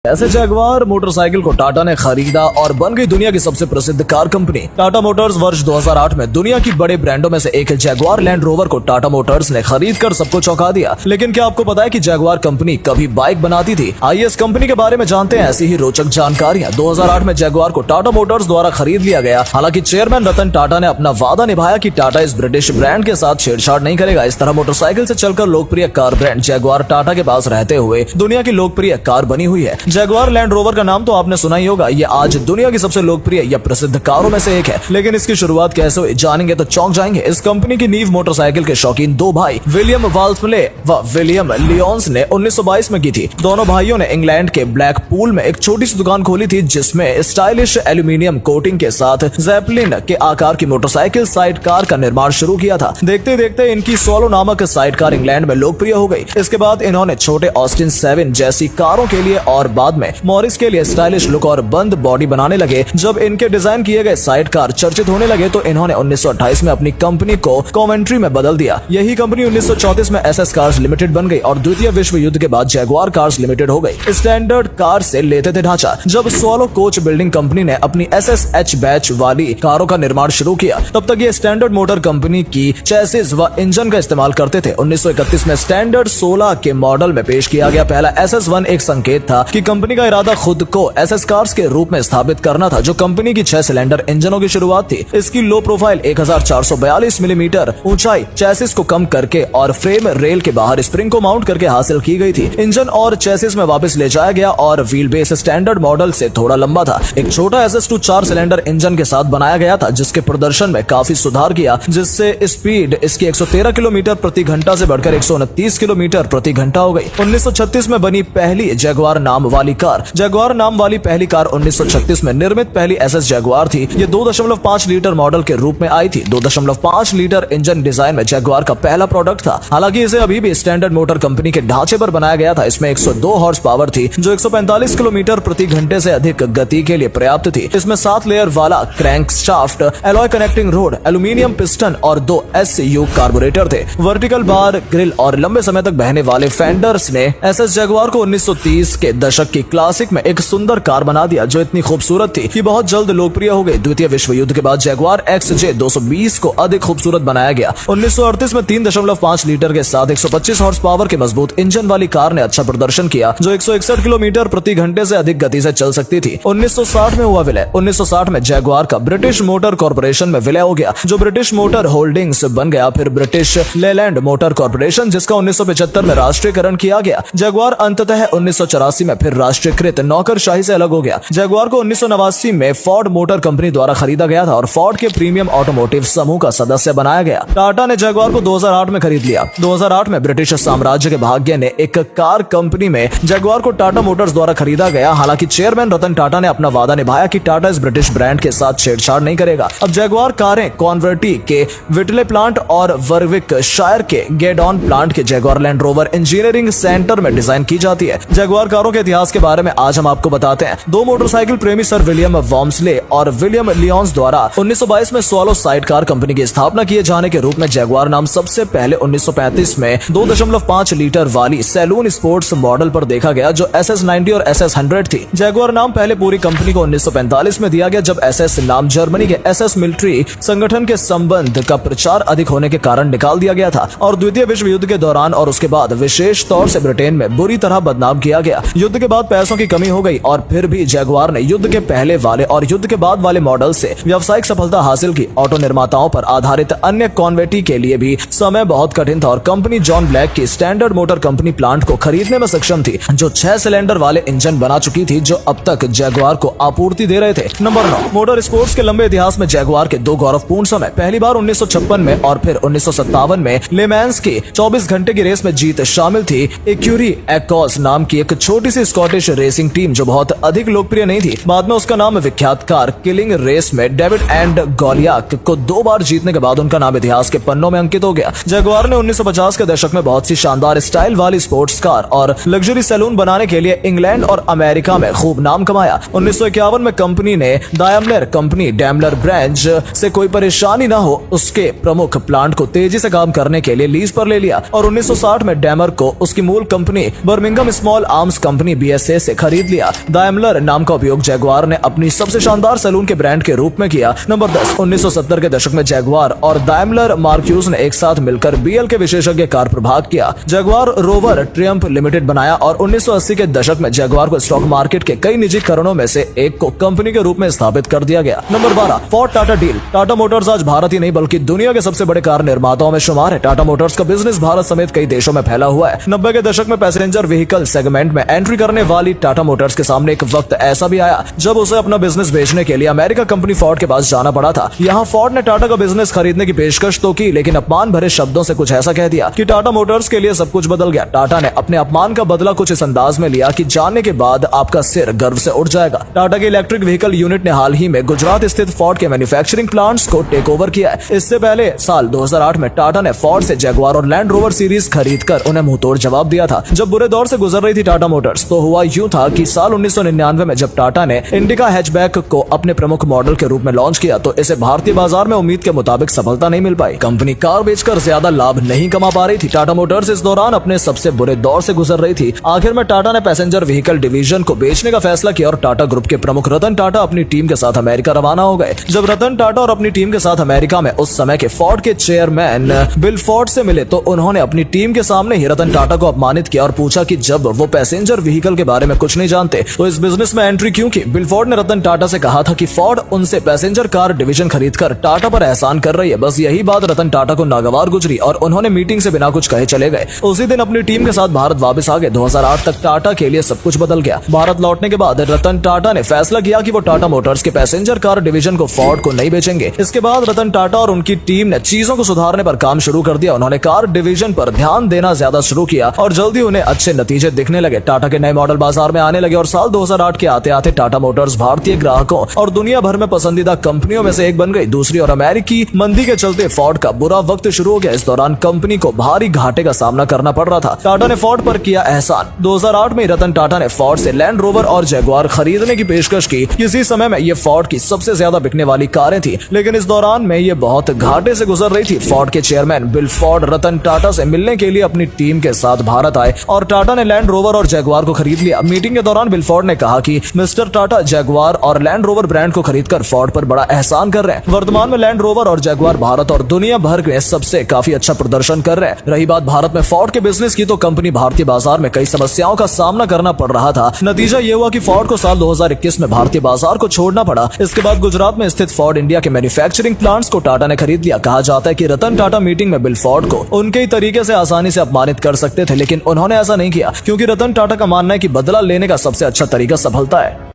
ऐसे Jaguar motorcycle को टाटा ने खरीदा और बन गई दुनिया की सबसे प्रसिद्ध कार कंपनी। टाटा मोटर्स वर्ष 2008 में दुनिया की बड़े ब्रांडों में से एक जगुआर लैंड रोवर को टाटा मोटर्स ने खरीद कर सबको चौंका दिया। लेकिन क्या आपको पता है कि जगुआर कंपनी कभी बाइक बनाती थी? आइए इस कंपनी के बारे में जानते हैं ऐसी ही रोचक जानकारियां। 2008 में जगुआर को टाटा मोटर्स द्वारा खरीद लिया गया। हालांकि चेयरमैन रतन टाटा ने अपना वादा निभाया कि टाटा इस ब्रिटिश ब्रांड के साथ छेड़छाड़ नहीं करेगा। इस तरह मोटरसाइकिल से चलकर लोकप्रिय कार ब्रांड जगुआर टाटा के पास रहते हुए दुनिया की लोकप्रिय कार बनी हुई है। जगुआर लैंड रोवर का नाम तो आपने सुना ही होगा। ये आज दुनिया की सबसे लोकप्रिय या प्रसिद्ध कारों में से एक है। लेकिन इसकी शुरुआत कैसे हुई जानेंगे तो चौंक जाएंगे। इस कंपनी की नींव मोटरसाइकिल के शौकीन दो भाई विलियम वाल्सले व विलियम लियोन्स ने 1922 में की थी। दोनों भाइयों ने इंग्लैंड के ब्लैकपूल में एक छोटी सी दुकान खोली थी जिसमें स्टाइलिश एल्यूमिनियम कोटिंग के साथ ज़ेपेलिन के आकार की मोटरसाइकिल साइड कार का निर्माण शुरू किया था। देखते देखते इनकी सोलो नामक साइड कार इंग्लैंड में लोकप्रिय हो गई। इसके बाद इन्होंने छोटे ऑस्टिन 7 जैसी कारों के लिए और बाद में मॉरिस के लिए स्टाइलिश लुक और बंद बॉडी बनाने लगे। जब इनके डिजाइन किए गए साइड कार चर्चित होने लगे तो इन्होंने 1928 में अपनी कंपनी को कॉवेंट्री में बदल दिया। यही कंपनी 1934 में एसएस कार्स लिमिटेड बन गई और द्वितीय विश्व युद्ध के बाद जगुआर कार्स लिमिटेड हो गई। स्टैंडर्ड कार से लेते थे ढांचा। जब सोलो कोच बिल्डिंग कंपनी ने अपनी एसएसएच बैच वाली कारों का निर्माण शुरू किया तब तक ये स्टैंडर्ड मोटर कंपनी की चेसिस व इंजन का इस्तेमाल करते थे। 1931 में स्टैंडर्ड 16 के मॉडल में पेश किया गया पहला SS1 एक संकेत था कि कंपनी का इरादा खुद को एसएस कार्स के रूप में स्थापित करना था, जो कंपनी की 6 सिलेंडर इंजनों की शुरुआत थी। इसकी लो प्रोफाइल 1442 मिलीमीटर ऊंचाई चेसिस को कम करके और फ्रेम रेल के बाहर स्प्रिंग को माउंट करके हासिल की गई थी। इंजन और चेसिस में वापस ले जाया गया और व्हील बेस स्टैंडर्ड मॉडल से थोड़ा लंबा था। एक छोटा SS2 4 सिलेंडर इंजन के साथ बनाया गया था जिसके प्रदर्शन में काफी सुधार किया, जिससे स्पीड इसकी 113 किलोमीटर प्रति घंटा से बढ़कर 129 किलोमीटर प्रति घंटा हो गई। 1936 में बनी पहली जगुआर नाम वाली कार। जगुआर नाम वाली पहली कार 1936 में निर्मित पहली एसएस जगुआर थी। ये 2.5 लीटर मॉडल के रूप में आई थी। 2.5 लीटर इंजन डिजाइन में जगुआर का पहला प्रोडक्ट था। हालांकि इसे अभी भी स्टैंडर्ड मोटर कंपनी के ढांचे पर बनाया गया था। इसमें 102 हॉर्स पावर थी जो 145 किलोमीटर प्रति घंटे से अधिक गति के लिए पर्याप्त थी। इसमें 7 लेयर वाला crank shaft, alloy connecting road, aluminium piston और 2 SU कार्बोरेटर थे। वर्टिकल बार ग्रिल और लंबे समय तक बहने वाले फेंडर्स ने एसएस जगुआर को 1930 के दशक की क्लासिक में एक सुंदर कार बना दिया जो इतनी खूबसूरत थी कि बहुत जल्द लोकप्रिय हो गई। द्वितीय विश्व युद्ध के बाद जगुआर XJ 220 को अधिक खूबसूरत बनाया गया। 1938 में 3.5 लीटर के साथ 125 हॉर्स पावर के मजबूत इंजन वाली कार ने अच्छा प्रदर्शन किया जो 161 किलोमीटर प्रति घंटे से अधिक गति से चल सकती थी। 1960 में हुआ विलय। 1960 में जगुआर का ब्रिटिश मोटर कॉर्पोरेशन में विलय हो गया जो ब्रिटिश मोटर होल्डिंग्स बन गया। फिर ब्रिटिश लेलैंड मोटर कॉर्पोरेशन जिसका 1975 में राष्ट्रीयकरण किया गया। जगुआर अंततः 1984 में फिर राष्ट्रीयकृत नौकरशाही से अलग हो गया। जगुआर को 1989 में फोर्ड मोटर कंपनी द्वारा खरीदा गया था और फोर्ड के प्रीमियम ऑटोमोटिव समूह का सदस्य बनाया गया। टाटा ने जगुआर को 2008 में खरीद लिया। 2008 में ब्रिटिश साम्राज्य के भाग्य ने एक कार कंपनी में जगुआर को टाटा मोटर्स द्वारा खरीदा गया। हालांकि चेयरमैन रतन टाटा ने अपना वादा निभाया कि टाटा इस ब्रिटिश ब्रांड के साथ छेड़छाड़ नहीं करेगा। अब जगुआर कारें कॉन्वर्टी के विटले प्लांट और वर्विक शायर के गेडॉन प्लांट के Jaguar land rover engineering centre में डिजाइन की जाती है। जगुआर कारों के इतिहास के बारे में आज हम आपको बताते हैं। दो मोटरसाइकिल प्रेमी सर विलियम वाल्सले और विलियम लियोन्स द्वारा 1922 में सोलो साइड कार कंपनी की स्थापना किए जाने के रूप में जगुआर नाम सबसे पहले 1935 में 2.5 लीटर वाली सैलून स्पोर्ट्स मॉडल पर देखा गया जो SS90 और SS100 थी। जगुआर नाम पहले पूरी कंपनी को 1945 में दिया गया जब SS नाम जर्मनी के SS मिलिट्री संगठन के संबंध का प्रचार अधिक होने के कारण निकाल दिया गया था और द्वितीय विश्व युद्ध के दौरान और उसके बाद विशेष तौर से ब्रिटेन में बुरी तरह बदनाम किया गया। युद्ध के बाद पैसों की कमी हो गई और फिर भी जगुआर ने युद्ध के पहले वाले और युद्ध के बाद वाले मॉडल से व्यावसायिक सफलता हासिल की। ऑटो निर्माताओं पर आधारित अन्य कॉन्वेटी के लिए भी समय बहुत कठिन था और कंपनी जॉन ब्लैक की स्टैंडर्ड मोटर कंपनी प्लांट को खरीदने में सक्षम थी जो 6 सिलेंडर वाले इंजन बना चुकी थी जो अब तक जगुआर को आपूर्ति दे रहे थे। नंबर 9, मोटर स्पोर्ट्स के लंबे इतिहास में जगुआर के 2 गौरवपूर्ण समय। पहली बार 1956 में और फिर 1957 में ले मैंस की 24 घंटे की रेस में जीत शामिल थी। एक्यूरी एक्कॉस नाम की एक छोटी सी स्कॉटिश रेसिंग टीम जो बहुत अधिक लोकप्रिय नहीं थी। बाद में उसका नाम विख्यात कार किलिंग रेस में डेविड एंड गोलियाक को 2 बार जीतने के बाद उनका नाम इतिहास के पन्नों में अंकित हो गया। जगुआर ने 1950 के दशक में बहुत सी शानदार स्टाइल वाली स्पोर्ट्स कार और लग्जरी सैलून बनाने के लिए इंग्लैंड और अमेरिका में खूब नाम कमाया। 1951 में कंपनी ने दायमलर कंपनी डैमलर ब्रांच से कोई परेशानी न हो उसके प्रमुख प्लांट को तेजी से काम करने के लिए लीज पर ले लिया और 1960 में डैमर को उसकी मूल company Birmingham small arms company USA से खरीद लिया। दाइमलर नाम का उपयोग जैगुआर ने अपनी सबसे शानदार सैलून के ब्रांड के रूप में किया। नंबर 10, 1970 के दशक में जैगुआर और दाइमलर मार्क्यूज ने एक साथ मिलकर बीएल के विशेषज्ञ कार प्रभाग किया। जैगुआर रोवर ट्रियम्फ लिमिटेड बनाया और 1980 के दशक में जैगुआर को स्टॉक मार्केट के कई निजी करणों में से एक को कंपनी के रूप में स्थापित कर दिया गया। Number 12, Ford Tata deal. Tata Motors आज भारत ही नहीं बल्कि दुनिया के सबसे बड़े कार निर्माताओं में शुमार है। टाटा मोटर्स का बिजनेस भारत समेत कई देशों में फैला हुआ है। 90 के दशक में पैसेंजर व्हीकल सेगमेंट में एंट्री करने वाली टाटा मोटर्स के सामने एक वक्त ऐसा भी आया जब उसे अपना बिजनेस बेचने के लिए अमेरिका कंपनी फोर्ड के पास जाना पड़ा था। यहाँ फोर्ड ने टाटा का बिजनेस खरीदने की पेशकश तो की, लेकिन अपमान भरे शब्दों से कुछ ऐसा कह दिया कि टाटा मोटर्स के लिए सब कुछ बदल गया। टाटा ने अपने अपमान का बदला कुछ इस अंदाज में लिया कि जानने के बाद आपका सिर गर्व से उठ जाएगा। टाटा की इलेक्ट्रिक व्हीकल यूनिट ने हाल ही में गुजरात स्थित फोर्ड के मैन्युफैक्चरिंग प्लांट्स को टेक ओवर किया है। इससे पहले साल 2008 में टाटा ने फोर्ड से जैगुआर और लैंड रोवर सीरीज खरीदकर उन्हें मुंहतोड़ जवाब दिया था। जब बुरे दौर से गुजर रही थी टाटा मोटर्स, तो हुआ यूं था कि साल 1999 में जब टाटा ने इंडिका हैचबैक को अपने प्रमुख मॉडल के रूप में लॉन्च किया, तो इसे भारतीय बाजार में उम्मीद के मुताबिक सफलता नहीं मिल पाई। कंपनी कार बेचकर ज्यादा लाभ नहीं कमा पा रही थी। टाटा मोटर्स इस दौरान अपने सबसे बुरे दौर से गुजर रही थी। आखिर में टाटा ने पैसेंजर व्हीकल डिवीजन को बेचने का फैसला किया और टाटा ग्रुप के प्रमुख रतन टाटा अपनी टीम के साथ अमेरिका रवाना हो गए। जब रतन टाटा और अपनी टीम के साथ अमेरिका में उस समय के फोर्ड के चेयरमैन बिल फोर्ड से मिले, तो उन्होंने अपनी टीम के सामने ही रतन टाटा को अपमानित किया और पूछा कि जब वो पैसेंजर व्हीकल के बारे में कुछ नहीं जानते तो इस बिजनेस में एंट्री क्यों की। बिल फोर्ड ने रतन टाटा से कहा था कि फोर्ड उनसे पैसेंजर कार डिवीजन खरीदकर टाटा पर एहसान कर रही है। बस यही बात रतन टाटा को नागवार गुजरी और उन्होंने मीटिंग से बिना कुछ कहे चले गए। उसी दिन अपनी टीम के साथ भारत वापस आ गए। 2008 तक टाटा के लिए सब कुछ बदल गया। भारत लौटने के बाद रतन टाटा ने फैसला किया कि वो टाटा मोटर्स के पैसेंजर कार डिवीजन को फोर्ड को नहीं बेचेंगे। इसके बाद रतन टाटा और उनकी टीम ने चीजों को सुधारने पर काम शुरू कर दिया। उन्होंने कार डिवीजन पर ध्यान देना ज्यादा शुरू किया और जल्दी उन्हें अच्छे नतीजे दिखने लगे। टाटा के नए मॉडल बाजार में आने लगे और साल 2008 के आते आते टाटा मोटर्स भारतीय ग्राहकों और दुनिया भर में पसंदीदा कंपनियों में से एक बन गई। दूसरी और अमेरिकी मंदी के चलते फोर्ड का बुरा वक्त शुरू हो गया। इस दौरान कंपनी को भारी घाटे का सामना करना पड़ रहा था। टाटा ने फोर्ड पर किया एहसान। 2008 में रतन टाटा ने फोर्ड से लैंड रोवर और जैगुआर खरीदने की पेशकश की। किसी समय में ये फोर्ड की सबसे ज्यादा बिकने वाली कारें थी, लेकिन इस दौरान में ये बहुत घाटे से गुजर रही थी। फोर्ड के chairman bill Ford Ratan Tata से मिलने के लिए अपनी टीम के साथ भारत आए और टाटा ने लैंड रोवर और जैगुआर को खरीद लिया। मीटिंग के दौरान बिल फोर्ड ने कहा कि मिस्टर टाटा जैगुआर और लैंड रोवर ब्रांड को खरीदकर फोर्ड पर बड़ा एहसान कर रहे हैं। वर्तमान में लैंड रोवर और जैगुआर भारत और दुनिया भर में सबसे काफी अच्छा प्रदर्शन कर रहे हैं। रही बात भारत में फोर्ड के बिजनेस की, तो कंपनी भारतीय बाजार में कई समस्याओं का सामना करना पड़ रहा था। नतीजा ये हुआ कि फोर्ड को साल 2021 में भारतीय बाजार को छोड़ना पड़ा। इसके बाद गुजरात में स्थित फोर्ड इंडिया के मैन्युफैक्चरिंग प्लांट्स को टाटा ने खरीद लिया। कहा जाता है कि रतन टाटा मीटिंग में बिल फोर्ड को उनके ही तरीके से आसानी से अपमानित कर सकते थे, लेकिन उन्होंने ऐसा नहीं किया क्योंकि रतन टाटा का मानना है कि बदला लेने का सबसे अच्छा तरीका सफलता है।